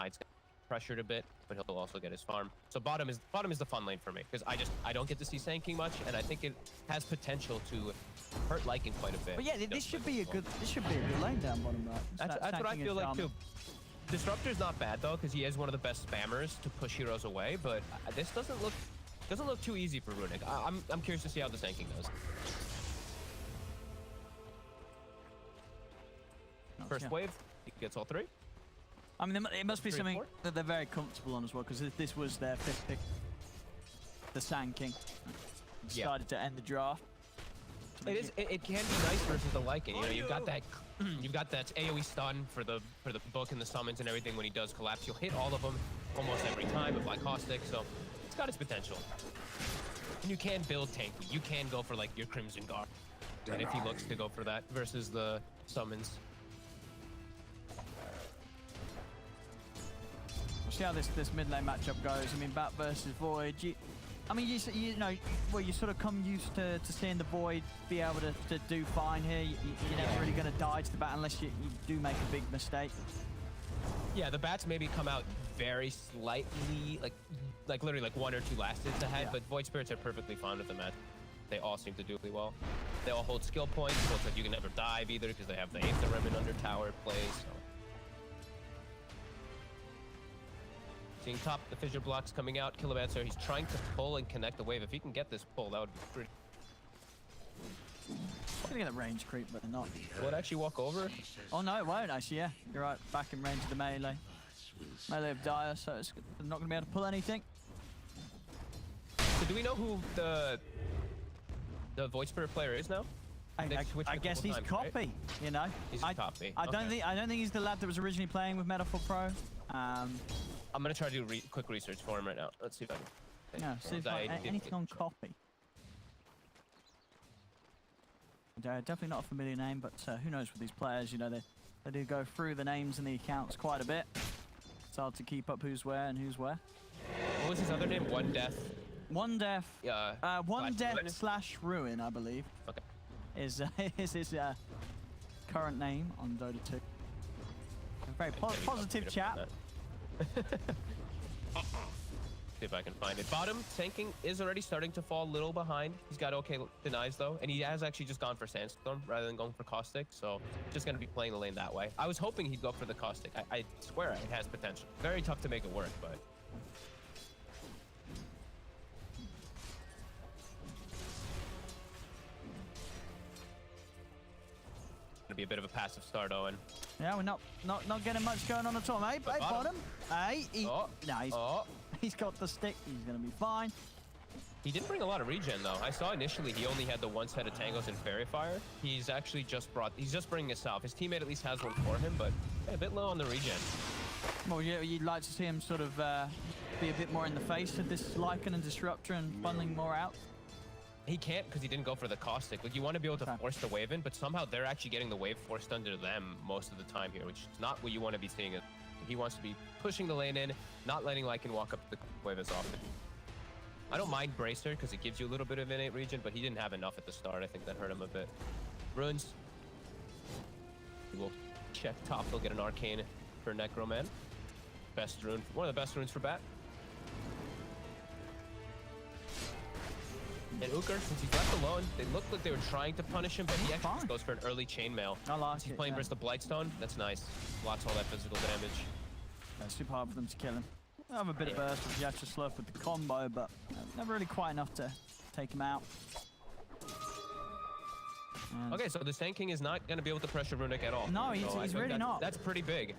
Hide's pressured a bit, but he'll also get his farm. So bottom is the fun lane for me because I don't get to see Sanking much, and I think it has potential to hurt Lycan quite a bit. But yeah, this should be a good lane down bottom right. That's what I feel like too. Disruptor's not bad though because he is one of the best spammers to push heroes away, but this doesn't look too easy for Runec. I'm curious to see how the Sanking goes. First wave, he gets all 3. I mean, it must be something that they're very comfortable on as well, because this was their 5th pick. The Sand King decided to end the draft. It can be nice versus the Lycan. You know, you've got that AoE stun for the book and the summons and everything. When he does collapse, you'll hit all of them almost every time with like caustic. So it's got its potential. And you can build tanky. You can go for like your Crimson Guard, and if he looks to go for that versus the summons. We'll see how this mid lane matchup goes. I mean, Bat versus Void. You know, well, you sort of come used to seeing the Void be able to do fine here. You're never really going to die to the Bat unless you do make a big mistake. Yeah, the Bats maybe come out very slightly, like literally like 1 or 2 last hits ahead, but Void Spirits are perfectly fine with the match. They all seem to do really well. They all hold skill points, so it's like you can never dive either because they have the Aether Remnant under tower plays. So. Seeing top, the fissure blocks coming out. Killomancer, he's trying to pull and connect the wave. If he can get this pull, that would be pretty. I'm gonna get a range creep, but they're not. Will it actually walk over? Oh no, it won't actually. Yeah, you're right. Back in range of the melee. Melee of Dire, so it's not gonna be able to pull anything. So do we know who the Void Spirit player is now? I guess he's times, copy. Right? You know. He's copy. I don't think he's the lad that was originally playing with Meta4Pro. I'm gonna try to do quick research for him right now. Let's see if I can. No, see if anything on copy. Definitely not a familiar name, but who knows with these players? You know, they do go through the names and the accounts quite a bit. It's hard to keep up who's where and who's where. What was his other name? One Death. One Death. Yeah. One Death / Ruin, I believe. Okay. Is his current name on Dota 2. A very positive chap. See if I can find it. Bottom, Sanking is already starting to fall a little behind. He's got okay denies though, and he has actually just gone for Sandstorm rather than going for Caustic, so just going to be playing the lane that way. I was hoping he'd go for the Caustic. I swear it has potential. Very tough to make it work, but... Gonna be a bit of a passive start, Owen. Yeah, we're not getting much going on at all. Hey, bottom. Hey, he's got the stick. He's gonna be fine. He didn't bring a lot of regen though. I saw initially he only had the 1 set of Tangos and Fairy Fire. He's actually he's just bringing himself. His teammate at least has one for him, but a bit low on the regen. Well, yeah, you'd like to see him sort of be a bit more in the face of this Lycan and Disruptor and funneling more out. He can't because he didn't go for the Caustic. Like, you want to be able to force the wave in, but somehow they're actually getting the wave forced under them most of the time here, which is not what you want to be seeing. He wants to be pushing the lane in, not letting Lycan walk up the wave as often. I don't mind Bracer because it gives you a little bit of innate regen, but he didn't have enough at the start. I think that hurt him a bit. Runes. He will check top. He'll get an Arcane for Necroman. Best rune, one of the best runes for Bat. And Ouker, since he's left alone, they looked like they were trying to punish him, but he actually just goes for an early chainmail. I like He's playing versus the Blightstone. That's nice. Blocks all that physical damage. Yeah, super hard for them to kill him. I have a bit of burst with Vyacheslove with the combo, but never really quite enough to take him out. And okay, so the Sand King is not going to be able to pressure Runec at all. No, he's really not. That's pretty big.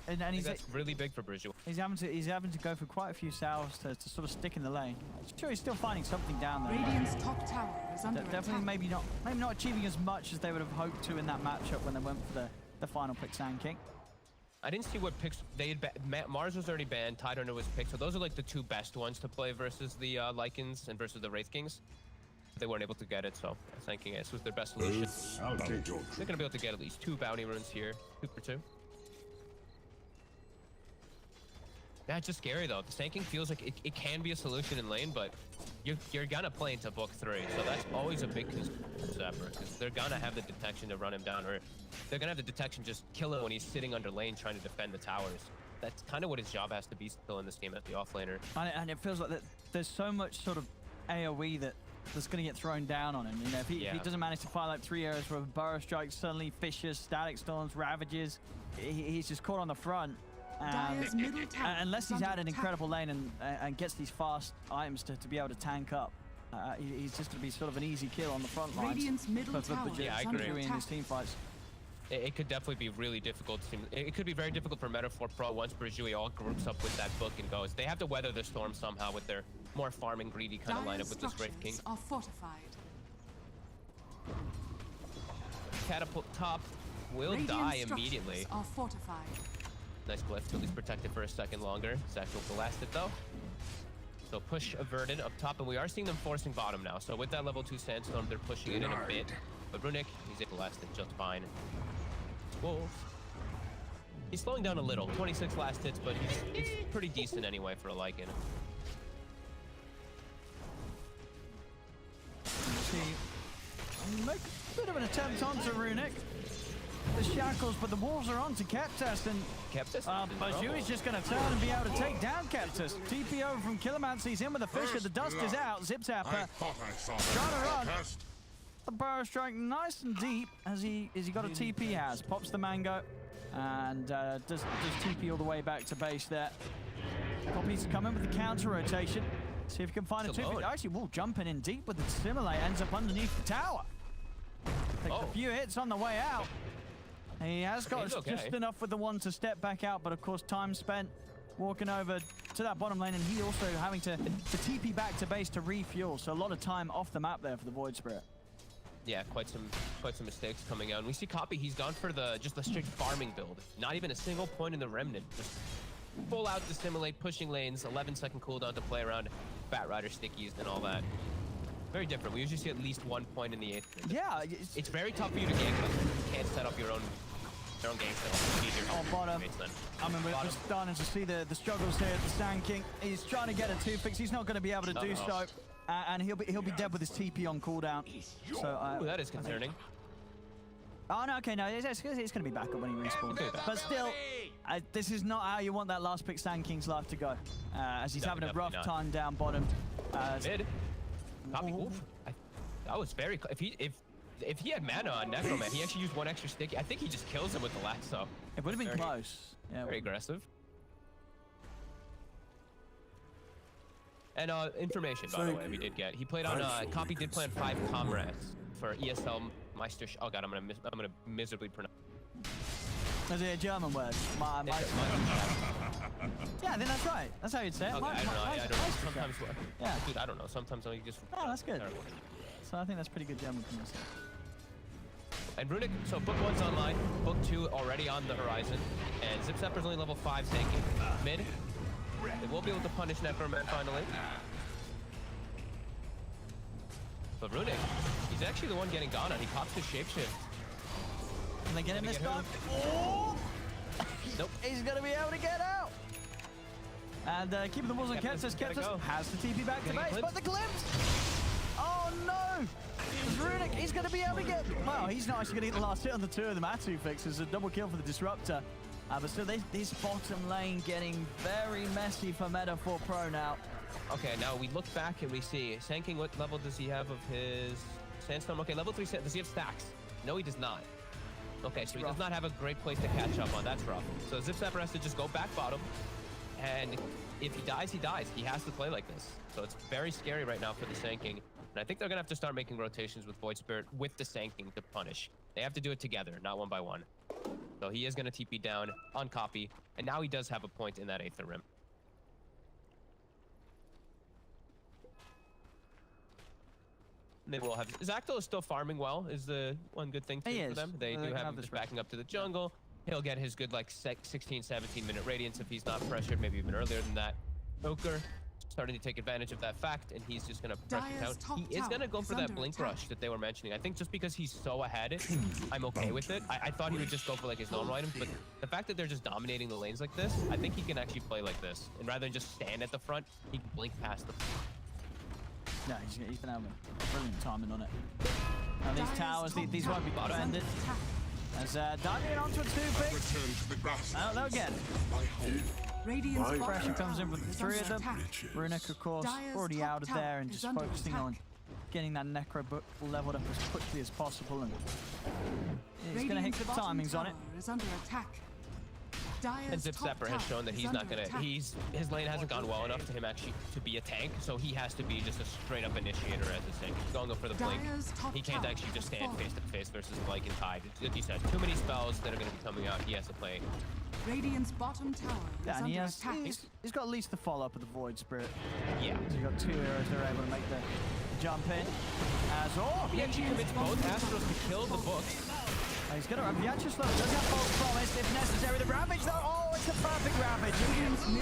And that's really big for burjui. He's having to go for quite a few salves to sort of stick in the lane. I'm sure he's still finding something down there. Radiant's top tower is under definitely attack. maybe not achieving as much as they would have hoped to in that matchup when they went for the final pick Sand King. I didn't see what picks they had. Mars was already banned. Tidehunter was picked, so those are like the 2 best ones to play versus the Lycans and versus the Wraith Kings. They weren't able to get it, so Sand King S was their best solution. They're gonna be able to get at least 2 bounty runes here, 2 for 2. That's just scary though. The Sand King feels like it can be a solution in lane, but you're gonna play into book 3, so that's always a big concern for ZipZaper, because they're gonna have the detection to run him down, or they're gonna have the detection just kill him when he's sitting under lane trying to defend the towers. that's kind of what his job has to be still in this game as the offlaner. And it feels like that there's so much sort of AoE that's going to get thrown down on him. You know, if he doesn't manage to fire like 3 arrows for a burrow strike, suddenly fissures, static storms, ravages, he's just caught on the front. Unless he's had an incredible lane and gets these fast items to be able to tank up, he's just going to be sort of an easy kill on the front line. Yeah, I agree. In his team fights. It could definitely be really difficult. It could be very difficult for Meta4Pro once burjui all groups up with that book and goes. They have to weather the storm somehow with their more farming, greedy kind of lineup with this Wraith King. Are fortified. Catapult top will die immediately. Are fortified. Nice glyph till he's protected for a second longer. Xactl will last it though. So push averted up top, and we are seeing them forcing bottom now. So with that level 2 sandstorm, they're pushing it in a bit. But Runec, he's able to last it just fine. Wolves. He's slowing down a little. 26 last hits, but it's pretty decent anyway for a Lycan. Make a bit of an attempt onto Runec. The shackles, but the wolves are on to Keptas, and burjui's just going to turn and be able to take down Keptas. TP over from Killomancer, he's in with the Fisher, the dust is out. ZipZaper trying to run. The burrow strike nice and deep as he got a TP has. Pops the mango and does TP all the way back to base there. Pop needs to come in with the counter rotation. See if he can find a 2. Actually, Wolf jumping in deep with the Simulate, ends up underneath the tower. Takes a few hits on the way out. He has got just enough with the 1 to step back out, but of course time spent walking over to that bottom lane, and he also having to TP back to base to refuel. So a lot of time off the map there for the Void Spirit. Yeah, quite some mistakes coming out. And we see Copy, he's gone for just the straight farming build. Not even a single point in the Remnant. Just full out to simulate, pushing lanes, 11-second cooldown to play around Bat Rider stickies and all that. Very different. We usually see at least 1 point in the 8th. Yeah. It's very tough for you to gank up. You can't set up your own gang still. Easier on bottom. I mean, we're starting to see the struggles here at the Sand King. He's trying to get a Atoufix. He's not going to be able to do so. And he'll be dead with his TP on cooldown. So that is concerning. Oh no, okay, no, it's going to be back up when he respawns. But still, this is not how you want that last pick Sand King's life to go. As he's having a rough time down bottom. Mid. Copy. That was very. If he had mana on Necroman, he actually used 1 extra sticky. I think he just kills him with the lasso. It would have been close. Yeah, very aggressive. And information, by the way, we did get. He played on Copy did play on 5 comrades for ESL Meister. Oh god, I'm gonna miserably pronounce. Is it a German word? Yeah, I think that's right. That's how you'd say it. Okay, I don't know. I don't know. Sometimes, yeah. Dude, I don't know. Sometimes I just. Oh, that's good. So I think that's pretty good German pronunciation. And Runec, so book 1's online, book 2 already on the horizon, and ZipZaper's only level 5 tanking. Mid, they will be able to punish Necroman finally. But Runec, he's actually the one getting gone on. He pops his shapeshift. Can they get him this time? Oh! Nope. He's going to be able to get out. And keeping the walls on Keptas. Keptas has the TP back to base, but the glimpse! Oh no! Runec, he's going to be able to get... Well, he's not actually going to get the last hit on the 2 of the Atoufix. It's a double kill for the Disruptor. But still, this bottom lane getting very messy for Meta4Pro now. Okay, now we look back and we see Sand King, what level does he have of his Sandstorm? Okay, level 3, does he have stacks? No, he does not. Okay, so he does not have a great place to catch up on. That's rough. So ZipZaper has to just go back bottom, and if he dies, he dies. He has to play like this. So it's very scary right now for the Sand King. And I think they're going to have to start making rotations with Void Spirit with the Sand King to punish. They have to do it together, not 1 by 1. So he is going to TP down on Copy, and now he does have a point in that 8th rim. They will have Xactl is still farming well, is the one good thing for them. They do have him just backing up to the jungle. He'll get his good like 16, 17 minute radiance if he's not pressured, maybe even earlier than that. Ouker starting to take advantage of that fact, and he's just gonna press it down. He is gonna go for that blink rush that they were mentioning. I think just because he's so ahead, I'm okay with it. I thought he would just go for like his normal items, but the fact that they're just dominating the lanes like this, I think he can actually play like this. And rather than just stand at the front, he can blink past the front. Yeah, he's been having brilliant timing on it. Now these towers, these won't be defended. As diving onto a Atoufix. Oh, no, again. Radiant's Pressure comes in with the three of them. Runec, of course, already out of there and just focusing on getting that Necro book leveled up as quickly as possible. And he's going to hit good timings on it. Is under attack. And ZipZaper has shown that he's not gonna. His lane hasn't gone well enough to him actually to be a tank, so he has to be just a straight up initiator as a tank. He's going for the blink. He can't actually just stand face to face versus Blake and Tide. Like you said, too many spells that are going to be coming out. He has to play. Radiant's bottom tower is and under attack. He's got at least the follow up of the Void Spirit. Yeah. So you've got two heroes that are able to make the jump in. As he actually commits both Astros to kill the book. He's going to have Vyacheslove. Does have false promise if necessary. The Ravage, though. Oh, it's a perfect Ravage.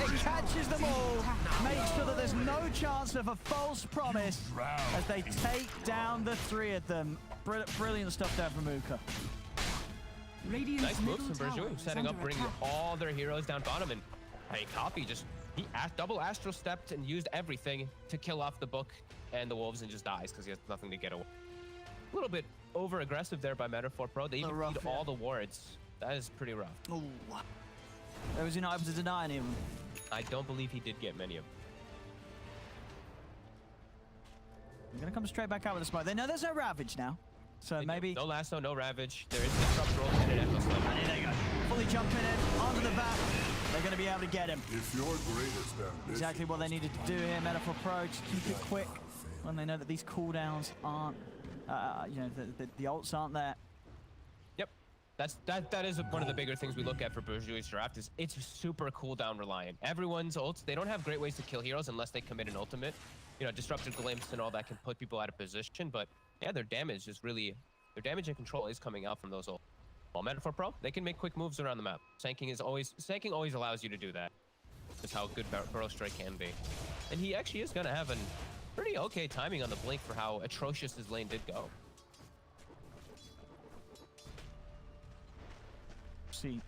It catches them all. Makes sure that there's no chance of a false promise as they take down the three of them. Brilliant stuff there from Ouker. Nice moves from burjui, setting up, bringing all their heroes down bottom. And hey, Copy just double Astral stepped and used everything to kill off the book and the wolves and just dies because he has nothing to get away. A little bit over aggressive there by Meta4Pro. They even need all the wards. That is pretty rough. Oh, was he not able to deny any of them? I don't believe he did get many of them. I'm gonna come straight back out with the smoke. They know there's no Ravage now, so maybe no lasso, no Ravage. There is Disrupt roll and an Echo Slave. And here they go, fully jumping in onto the back. They're gonna be able to get him. If your greatest ambition exactly what they needed to do here. Meta4Pro, just keep it quick when they know that these cooldowns aren't. You know, the ults aren't there. Yep, that is one of the bigger things we look at for burjui's draft. Is it's super cooldown reliant. Everyone's ults, they don't have great ways to kill heroes unless they commit an ultimate. You know, disruptive glimpse and all that can put people out of position. But yeah, their damage is really, their damage and control is coming out from those ults. While Meta4Pro, they can make quick moves around the map. Sanking always allows you to do that. That's how good Burrow Strike can be. And he actually is gonna have an pretty okay timing on the blink for how atrocious his lane did go. See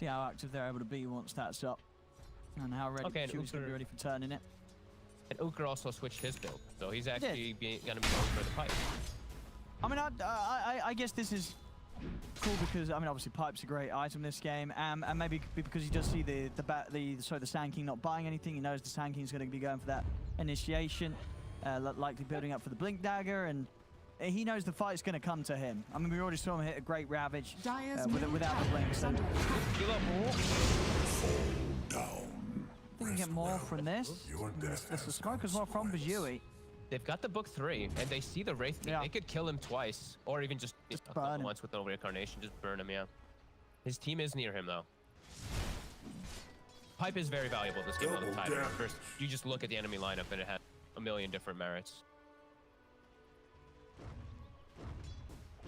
how active they're able to be once that's up, and how ready Ouker's going to be ready for turning it. And Ouker also switched his build, so he's actually going to be going for the pipe. I mean, I guess this is cool because I mean, obviously, pipe's a great item this game, and maybe because he does see the Sand King not buying anything. He knows the Sand King's going to be going for that initiation, likely building up for the Blink Dagger, and he knows the fight's going to come to him. I mean, we already saw him hit a great Ravage without the Blink. So I think we get more from this. There's the smoke as well from burjui. They've got the book 3, and they see the Wraith. Yeah. They could kill him twice, or even just burn him once with no reincarnation. Just burn him, yeah. His team is near him, though. Pipe is very valuable this game on the Tide. First, you just look at the enemy lineup, and it has a million different merits.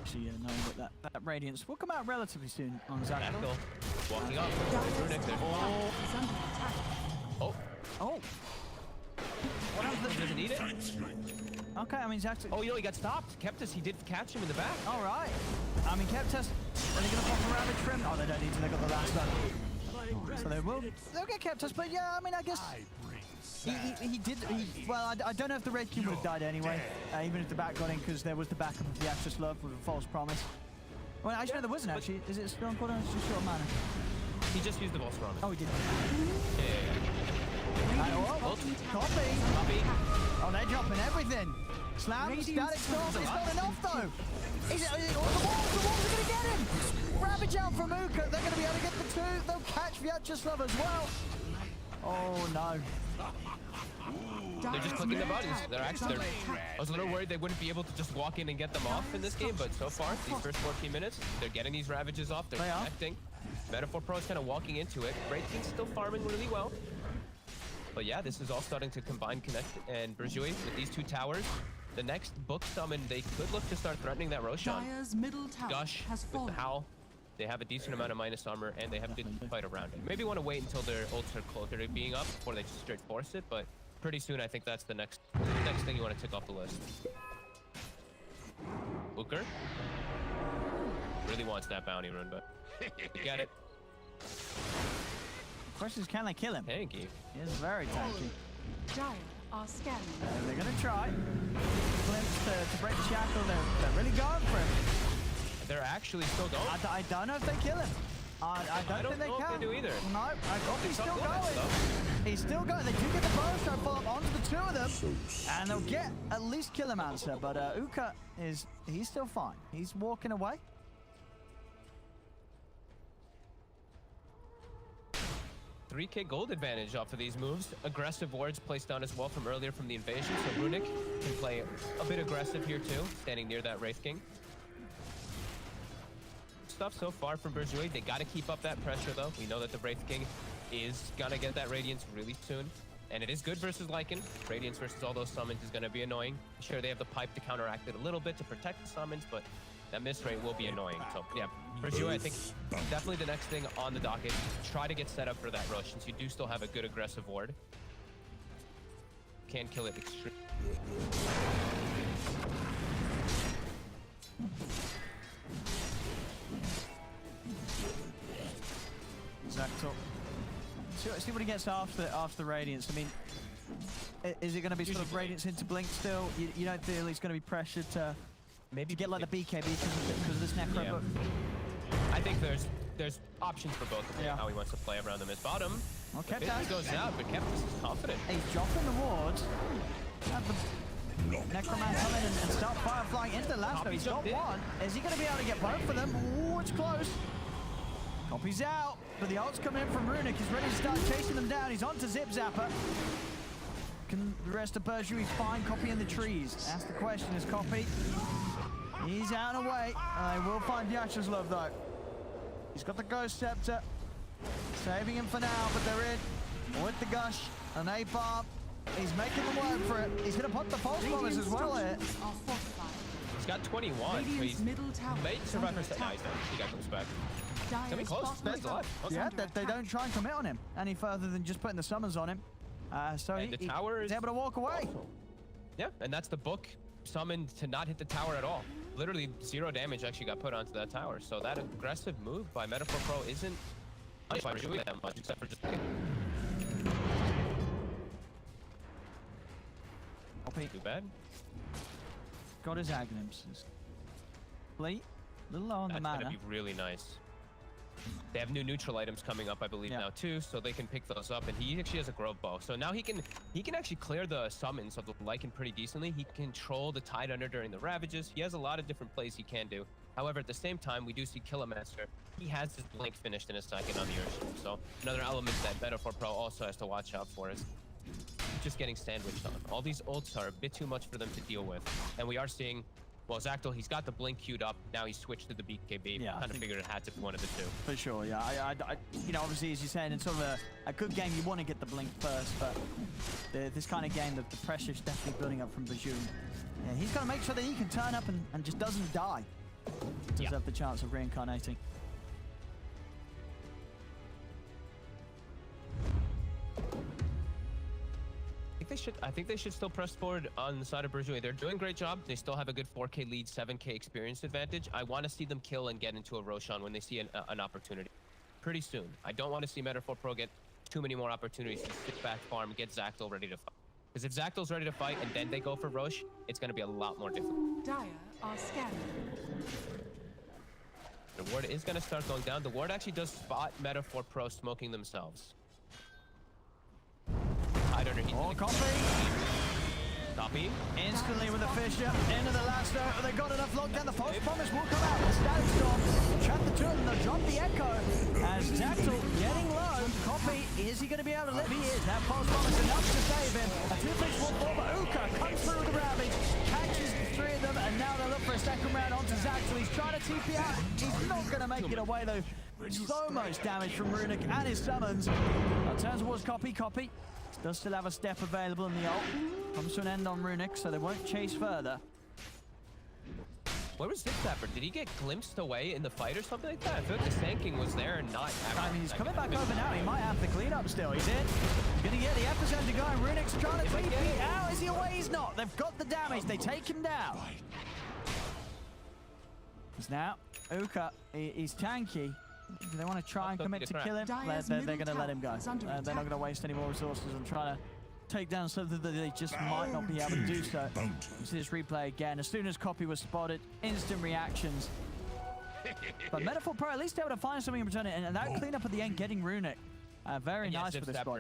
Actually, yeah, knowing that that Radiance will come out relatively soon on Xactl. Walking up. Runec there. Oh. What happens? Doesn't need it? Okay, I mean, Xactl. Oh, you know, he got stopped. Keptas, he did catch him in the back. All right. I mean, Keptas, are they going to pop a Ravage for him? Oh, they don't need to. They got the last one. So they'll get Keptas, but yeah, I mean, I guess he did. Well, I don't know if the Red King would have died anyway, even if the back got in, because there was the backup of Vyacheslove with a false promise. Well, actually, no, there wasn't actually. Is it still on cooldown? It's just short mana. He just used the false promise. Oh, he did. Yeah. Copy. Oh, they're dropping everything. Slam, static storm. It's not enough though. The walls are going to get him. Ravage out from Ouker. They're going to be able to get the 2. They'll catch Vyacheslove as well. Oh no. They're just clicking the buttons. I was a little worried they wouldn't be able to just walk in and get them off in this game, but so far, these first 14 minutes, they're getting these Ravages off. They're connecting. Meta4Pro is kind of walking into it. Great King's still farming really well. But yeah, this is all starting to combine Connect and burjui with these 2 towers. The next book summon, they could look to start threatening that Roshan. Gush with the Howl. They have a decent amount of minus armor, and they have a good fight around it. Maybe want to wait until their ults are closer to being up before they just straight force it, but pretty soon I think that's the next thing you want to tick off the list. Ouker really wants that bounty rune, but you get it. The question is, can they kill him? Tanky. He is very tanky. Dire are scanning. They're going to try. Glimpse to break the shackle. They're really going for it. They're actually still going. I don't know if they kill him. I don't think they know can. if they do either. No, Coffee's still Killomancer, going. He's still going. They do get the burst shot pull up onto the two of them. And they'll get at least Killomancer. But Ouker he's still fine. He's walking away. $3K gold advantage off of these moves. Aggressive wards placed down as well from earlier from the invasion. So Runec can play a bit aggressive here too, standing near that Wraith King. Stuff so far from burjui. They got to keep up that pressure though. We know that the Wraith King is gonna get that Radiance really soon. And it is good versus Lycan. Radiance versus all those summons is gonna be annoying. Sure, they have the pipe to counteract it a little bit to protect the summons, but that miss rate will be annoying. So yeah, burjui, I think definitely the next thing on the docket. Try to get set up for that rush since you do still have a good aggressive ward. Can kill it extremely. Xactl. See what he gets after the Radiance. I mean, is it going to be sort of Radiance into Blink still? You don't feel he's going to be pressured to maybe get like the BKB because of this Necro? Yeah. I think there's options for both of them, how he wants to play around them. His bottom. Well, He goes out, but Keptas is confident. He's dropping the wards. Have the Necroman come in and start fire flying into the last. He's got one. Is he going to be able to get both of them? Ooh, it's close. Copy's out, but the ult's coming in from Runec. He's ready to start chasing them down. He's on to ZipZaper. Can the rest of burjui find Copy in the trees? That's the question, is Copy. He's out and away. They will find Vyacheslove though. He's got the Ghost Scepter. Saving him for now, but they're in with the Gush. An A-bomb. He's making them work for it. He's going to pop the Pulse Bombers as well here. He's got 21, so he's made survive for nice. He got goes back. Coming close. That's alive. Yeah, they don't try and commit on him any further than just putting the summons on him. So the tower he's able to walk away. Yeah, and that's the book summoned to not hit the tower at all. Literally 0 damage actually got put onto that tower. So that aggressive move by Meta4Pro isn't doing that much, except for just too bad. Got his Agnums. Fleet, a little low on the mana. That's gonna be really nice. They have new neutral items coming up, I believe, now too, so they can pick those up. And he actually has a Grove Bow, so now he can actually clear the summons of the Lycan pretty decently. He can control the Tide Under during the Ravages. He has a lot of different plays he can do. However, at the same time, we do see Killomancer. He has his Blink finished in a second on the Earthshield, so another element that Meta4Pro also has to watch out for is just getting sandwiched on. All these ults are a bit too much for them to deal with, and we are seeing. Well, Xactl, he's got the Blink queued up. Now he's switched to the BKB. Yeah, kind of figured it had to be one of the two. For sure, yeah. I you know, obviously, as you're saying, in sort of a good game, you want to get the Blink first, but this kind of game, the pressure's definitely building up from burjui. Yeah, he's got to make sure that he can turn up and just doesn't die. Does have the chance of reincarnating. I think they should still press forward on the side of burjui. They're doing a great job. They still have a good 4K lead, 7K experience advantage. I want to see them kill and get into a Roshan when they see an opportunity pretty soon. I don't want to see Meta4Pro get too many more opportunities to sit back, farm, get Xactl ready to fight. Because if Xactl's ready to fight and then they go for Rosh, it's going to be a lot more difficult. Dire are scanning. The ward is going to start going down. The ward actually does spot Meta4Pro smoking themselves. Copy. Instantly with the Fisher into the last note. They got enough lockdown. The False Promise will come out. The Static Storm trap the two of them. They'll drop the Echo as Xactl getting low. Copy, is he going to be able to live? He is. That False Promise enough to save him. Atoufix will fall, but Ouker comes through with the Ravage, catches the three of them, and now they look for a second round onto Xactl. He's trying to TP out. He's not going to make it away though. So much damage from Runec and his summons. Now turns towards Copy. Does still have a step available in the ult. Comes to an end on Runec, so they won't chase further. Where was ZipZaper? Did he get glimpsed away in the fight or something like that? I feel like the Sanking was there and not... I mean, he's coming back over now. He might have the cleanup still. He's in. He's going to get the epicenter going. Runec's trying to TP out. Is he away? He's not. They've got the damage. They take him down. Because now, Ouker, he's tanky. Do they want to try and commit to kill him? They're going to let him go. They're not going to waste any more resources and try to take down something that they just might not be able to do so. You see this replay again. As soon as Copy was spotted, instant reactions. But Meta4Pro at least able to find something in return, and that cleanup at the end, getting Runec. Very And yeah, nice for this spot.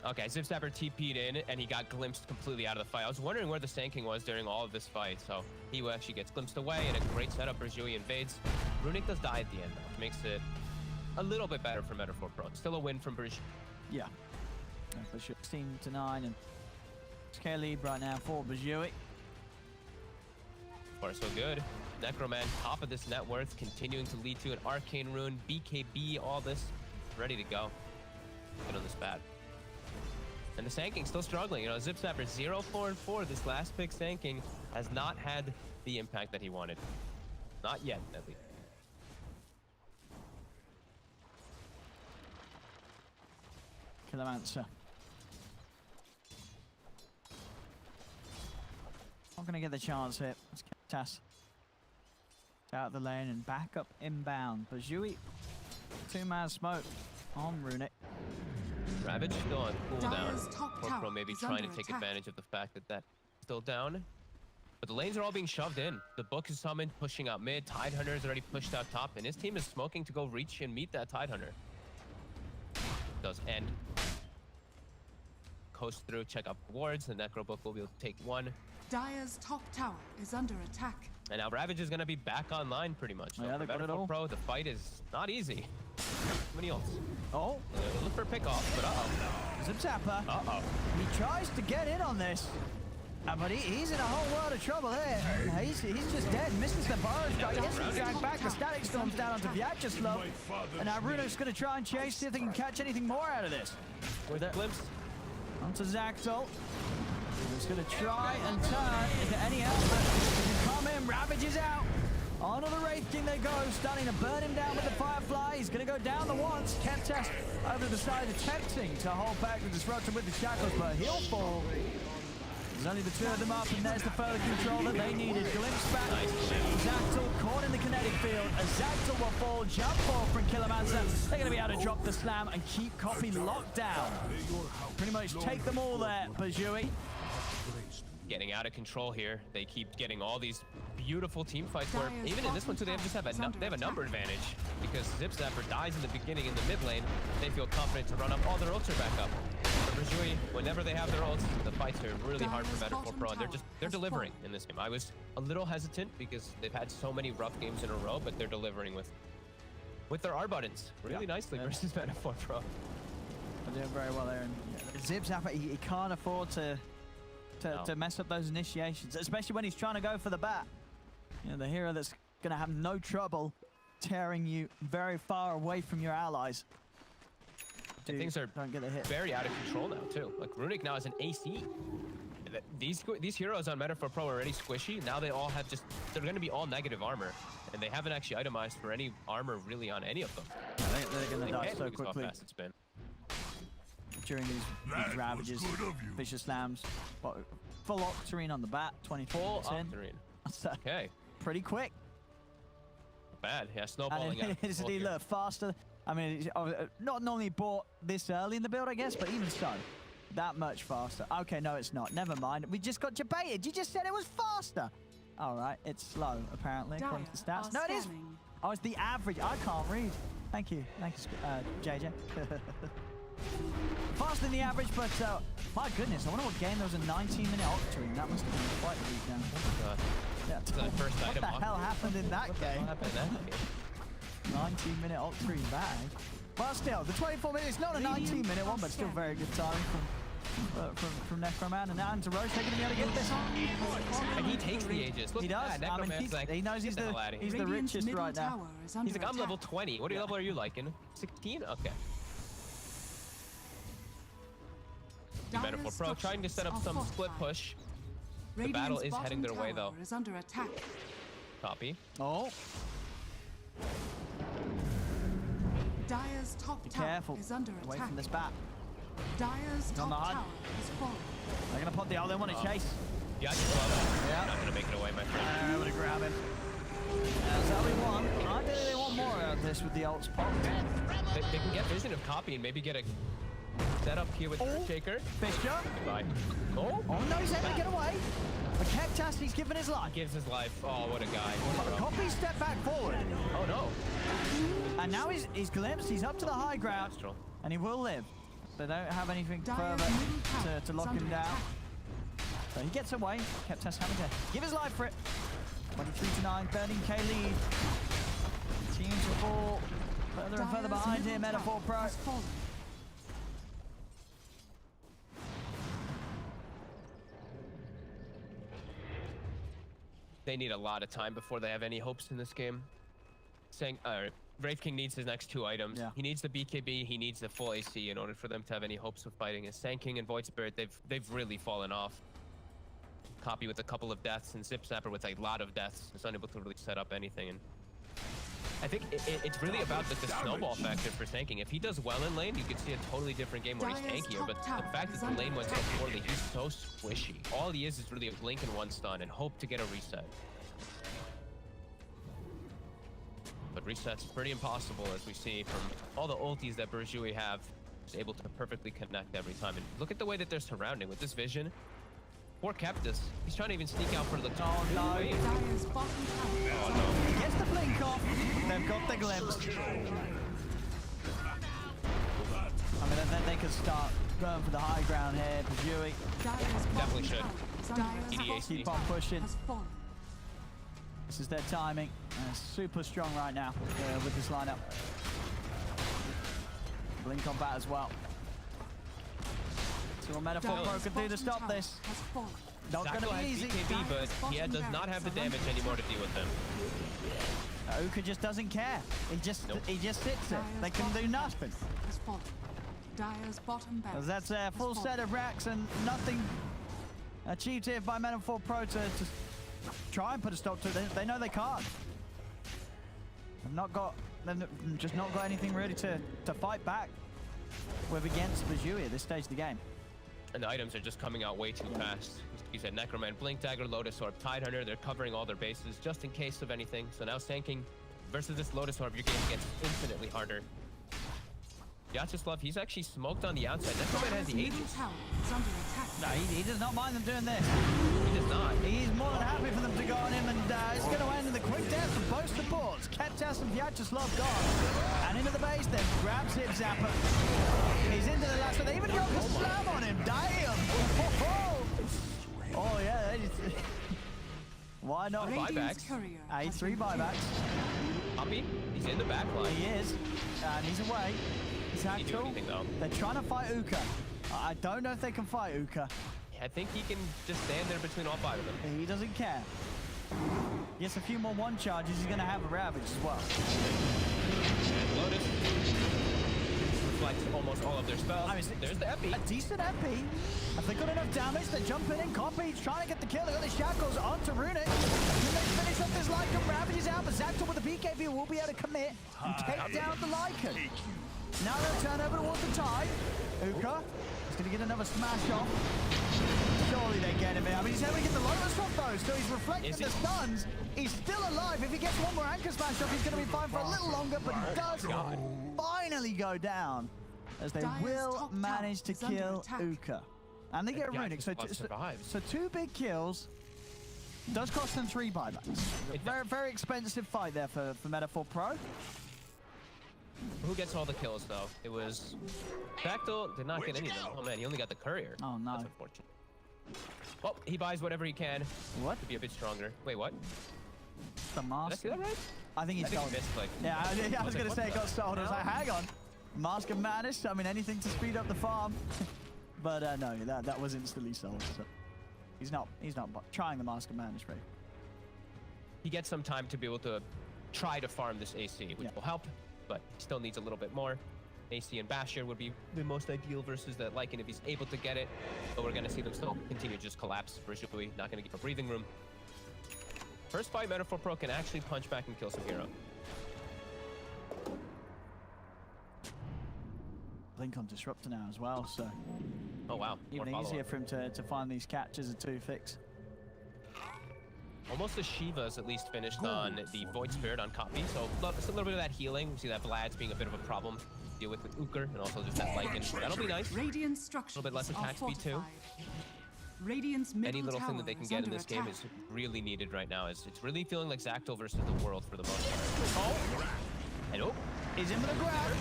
Okay, ZipZaper TP'd in, and he got glimpsed completely out of the fight. I was wondering where the stanking was during all of this fight, so he actually gets glimpsed away, and a great setup. Burjui invades. Runec does die at the end, though. Makes it a little bit better for Meta4Pro. Still a win from Burjui. Yeah. For sure. 16-9, and scale lead right now for Burjui. Far so good. Necroman, top of this net worth, continuing to lead to an Arcane Rune, BKB, all this ready to go. Get on this bat. And the Sanking still struggling. You know, ZipZaper 0-4-4. This last pick Sanking has not had the impact that he wanted. Not yet, at least. Killomancer. Not gonna get the chance here. It's Keptas. Out the lane and back up inbound. Burjui, two-man smoke on Runec. Ravage still on cooldown. Dire's top Pro tower maybe is trying to under take attack. advantage of the fact that that's still down. But the lanes are all being shoved in. The book is summoned, pushing out mid. Tidehunter is already pushed out top, and his team is smoking to go reach and meet that Tidehunter. Does end. Coast through, check out wards. The Necro book will be able to take one. Dire's top tower is under attack. And now Ravage is going to be back online pretty much. So Yeah, they for got it all. Meta4Pro, the fight is not easy. Too many ults. Oh, Look for a pick off, but uh-oh. ZipZaper. Uh-oh. He tries to get in on this. But he's in a whole world of trouble here. He's just dead. Misses the burrow strike. Gets him dragged back. The static storms down onto Vyacheslove. And now Runec's going to try and chase, see if they can catch anything more out of this. With a glimpse. Onto Xactl. He's going to try and turn. Is there any help? He can come in. Ravage is out. Onto the Wraith King they go. Starting to burn him down with the Firefly. He's going to go down the once. Keptas over the side, attempting to hold back the disruption with the shackles, but he'll fall. There's only the two of them up, and there's the further control that they needed. Glimpse back. Xactl caught in the kinetic field. A Xactl will fall. Jump ball from Killomancer. They're going to be able to drop the slam and keep Coffee locked down. Pretty much take them all there, Burjui. Getting out of control here. They keep getting all these beautiful team fights where even in this one too, they have a number advantage because ZipZaper dies in the beginning in the mid lane. They feel confident to run up. All their ults are back up. For Burjui, whenever they have their ults, the fights are really hard for Meta4Pro, and they're delivering in this game. I was a little hesitant because they've had so many rough games in a row, but they're delivering with their R buttons really nicely versus Meta4Pro. They're doing very well there, and ZipZaper he can't afford to mess up those initiations, especially when he's trying to go for the bat. You know, the hero that's going to have no trouble tearing you very far away from your allies. Things are don't get a hit. very out of control now too. Like Runec now is an AC. These heroes on Meta4Pro are already squishy. Now they all have they're going to be all negative armor, and they haven't actually itemized for any armor really on any of them. They're going to die so quickly How fast it's been. during these ravages. Vicious slams. Full Octarine on the bat. 24 Full in. Octarine. That's Okay. pretty quick. Bad. Yeah, snowballing out. And it's a look faster. I mean, it's not normally bought this early in the build, I guess, but even so, that much faster. Okay, no, it's not. Never mind. We just got debated. You just said it was faster. All right, it's slow, apparently, according to the stats. No, it is. Oh, it's the average. I can't read. Thank you, JJ. Faster than the average, but my goodness, I wonder what game there was a 19-minute Octarine. That must have been quite a beat down. Yeah. The first What item the hell happened in that game? What happened in that game? 19-minute Octarine bag. But still, the 24 minutes, it's not a 19-minute one, but still very good timing from Necroman. And now into Roche, they're going to be able to get this on. And he takes the Aegis. Look He does. at that. I mean, Necroman's like, he knows he's "Get the hell outta here." the Radiant's richest middle right now. tower is under He's like, I'm level attack. 20. What level are you liking? 16? Okay. Dire's Meta4Pro trying to set up structures some are split fortified. push. The battle is heading their way, though. Is under attack. Copy. Oh, Dire's top be tower careful. is under Away attack. from this bat. Dire's on top the hut. tower is fallen. They're going to pop the ult. They want to chase. Yeah, I just love it. Yeah. Not gonna make it away, my friend. They're able to grab him. That's how we want. Ideally, they want more out of this with the ults popped. They can get vision of copy and maybe get a setup here with Shaker. Fisher. Goodbye. Oh, Oh no, he's able to get away. But Keptas, he's given his life. gives his life. Oh, what a guy. Copy step back forward. Oh no. And now he's glimpsed. He's up to the high ground. Astral. And he will live. They don't have anything Dire's further middle tower to is lock under him down. attack. So he gets away. Keptas having to give his life for it. 23-9, 13k lead. Teams to fall further and further Dire's behind here, middle tower Meta4Pro. has fallen. They need a lot of time before they have any hopes in this game. Wraith King needs his next 2 items. Yeah. He needs the BKB, he needs the full AC in order for them to have any hopes of fighting. His Sand King and Void Spirit, they've really fallen off. Copy with a couple of deaths and ZipZaper with a lot of deaths is unable to really set up anything. And I think it's really about the snowball factor for Sand King. If he does well in lane, you could see a totally different game where he's Dire's tankier. top But tower the fact is that the lane under went so attack. poorly, he's so squishy. All he is really a blink and 1 stun and hope to get a reset. But resets pretty impossible, as we see from all the ultis that burjui have. Is able to perfectly connect every time. And look at the way that they're surrounding with this vision. Poor Keptas. He's trying to even sneak out for the Oh, no. wave. Dire's bottom tower is Oh, under no. attack. Gets the blink off. They've got the glimpse. I mean, they could start going for the high ground here. Burjui. Dire's Definitely bottom should. tower is under EDAC. attack. Keep on pushing. Has fallen. This is their timing. Super strong right now with this lineup. Blink on bat as well. So what Meta4Pro Dire's can do to bottom stop tower this. has fallen. Not Xactl gonna be has easy. BKB, but he does not have the damage anymore to deal with them. Ouker just doesn't care. He just Nope. sits there. Dire's They can do bottom nothing. barracks has fallen. Dire's bottom barracks That's a full has set fallen. of racks and nothing achieved here by Meta4Pro to try and put a stop to it. They know they can't. They've just not got anything really to fight back with against burjui at this stage of the game. And the items are just coming out way too fast. You said Necroman, Blink Dagger, Lotus Orb, Tidehunter. They're covering all their bases just in case of anything. So now Sand King versus this Lotus Orb, your game gets infinitely harder. Vyacheslove, he's actually smoked on the outside. Necroman has Dire's the middle Aegis. tower is under attack. No, he does not mind them doing this. He does not. He's more than happy for them to go on him, and it's going to end in the quick death for both supports. Keptas and Vyacheslove gone. And into the base, then grabs ZipZaper. He's into the last one. They even drop a slam on him. Damn! Oh, yeah. They just... Why not? Buybacks. Radiant's courier has 3 been killed. buybacks. Poppy, he's in the back line. He is. And he's away. Can he do Xactl. anything, though? They're trying to fight Ouker. I don't know if they can fight Ouker. I think he can just stand there between all 5 of them. He doesn't care. Gets a few more 1 charges. He's going to have a Ravage as well. And Lotus reflects almost all of their spells. I mean, There's the Epi. A decent MP. If they got enough damage, they're jumping in. Copy, he's trying to get the kill. They got the shackles onto Runec. Can they finish up this Lycan? Ravage is out, but Xactl with the BKB will be able to commit and take down the Lycan. Now they'll turn over towards the Tide. Ouker is going to get another smash off. Surely they get him in. I mean, he's able to get the Lotus off though, so he's reflecting Is the he? stuns. He's still alive. If he gets one more anchor smash off, he's going to be fine for a little longer, but he does finally go down. As they Dire's will top manage to tower is under kill attack. Ouker. And they get Yeah, Runec. Vyacheslove survives. So 2 big kills. Does cost them 3 buybacks. Very expensive fight there for Meta4Pro. Who gets all the kills, though? It was... Xactl did not get any of them. Oh, man, he only got the courier. Oh, no. That's unfortunate. Well, he buys whatever he can What? to be a bit stronger. Wait, what? The Did I mask? see that right? I think I he's think sold. he missed, like... Yeah, I was going to like, say what it got the sold. I was like, hell? hang on. Mask of Madness. I mean, anything to speed up the farm. But no, that was instantly sold. So he's not trying the Mask of Madness, right? He gets some time to be able to try to farm this AC, which will help, but still needs a little bit more. AC and Basher would be the most ideal versus the Lycan if he's able to get it, but we're going to see them still continue to just collapse. burjui not going to give a breathing room. First fight, Meta4Pro can actually punch back and kill some hero. Blink on Disruptor now as well, so Oh wow, more even follow-up. easier for him to find these catches of Atoufix. Almost as Shiva's at least finished on the Void Spirit on copy, so just a little bit of that healing. We see that Vlad's being a bit of a problem to deal with Ouker, and also just that Lycan. That'll be nice. Radiant A structures little bit less are attack speed too. fortified. Radiant's middle Any little thing that they tower can is get in under this game attack. is really needed right now. It's really feeling like Xactl versus the world for the most part. Oh! And oh! He's in for the grab.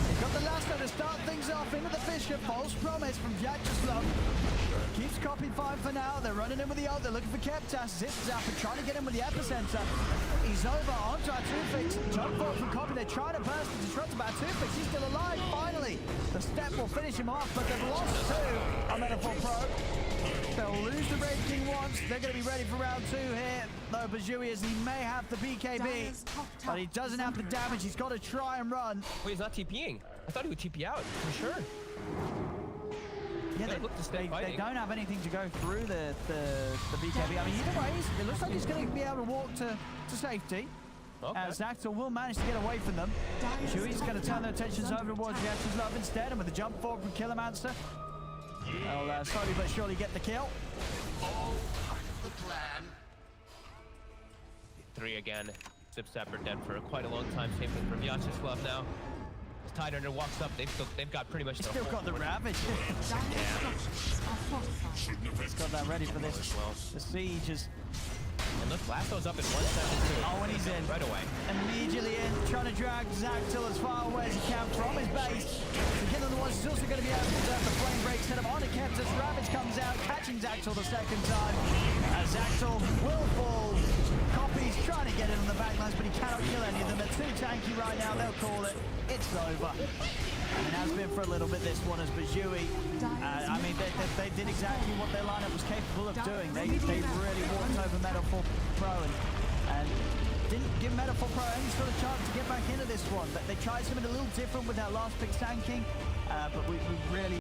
He's got the last to start things off into the Fisher. False promise from Vyacheslove. Keeps copy fine for now. They're running in with the ult. They're looking for Keptas. ZipZaper trying to get him with the epicenter. He's over onto Atoufix. Jump forward from copy. They're trying to burst and disrupt about Atoufix. He's still alive. Finally, the step will finish him off, but they've lost two on Meta4Pro. They'll lose the Red King once. They're going to be ready for round 2 here. Though burjui, as he may have the BKB, but he doesn't have the damage. He's got to try and run. Wait, he's not TPing. I thought he would TP out, for sure. Yeah, they don't have anything to go through the BKB. I mean, either way, it looks like he's going to be able to walk to safety. Okay. Xactl will manage to get away from them. burjui's going to turn their attentions over towards Vyacheslove instead, and with a jump forward from Killomancer, they'll slowly but surely get the kill. All part of the plan. 3 again. ZipZaper dead for quite a long time. Same thing for Vyacheslove now. As Tidehunter walks up, they've got pretty much the Still got the Ravage. Dire structures are fortified. He's got that ready for this. The siege is... And look, Lasso's up in 172. Oh, and he's in. Right away. Immediately in, trying to drag Xactl as far away as he can from his base. The Killer the Ones is also going to be able to preserve the flame break. Set him on to Keptas. Ravage comes out, catching Xactl the second time. As Xactl will fall. Copy's trying to get it on the backlines, but he cannot kill any of them. They're too tanky right now. They'll call it. It's over. And it has been for a little bit this one as burjui. I mean, they did exactly what their lineup was capable of doing. They really walked over Meta4Pro and didn't give Meta4Pro any sort of chance to get back into this one. But they tried something a little different with that last pick tanking, but we really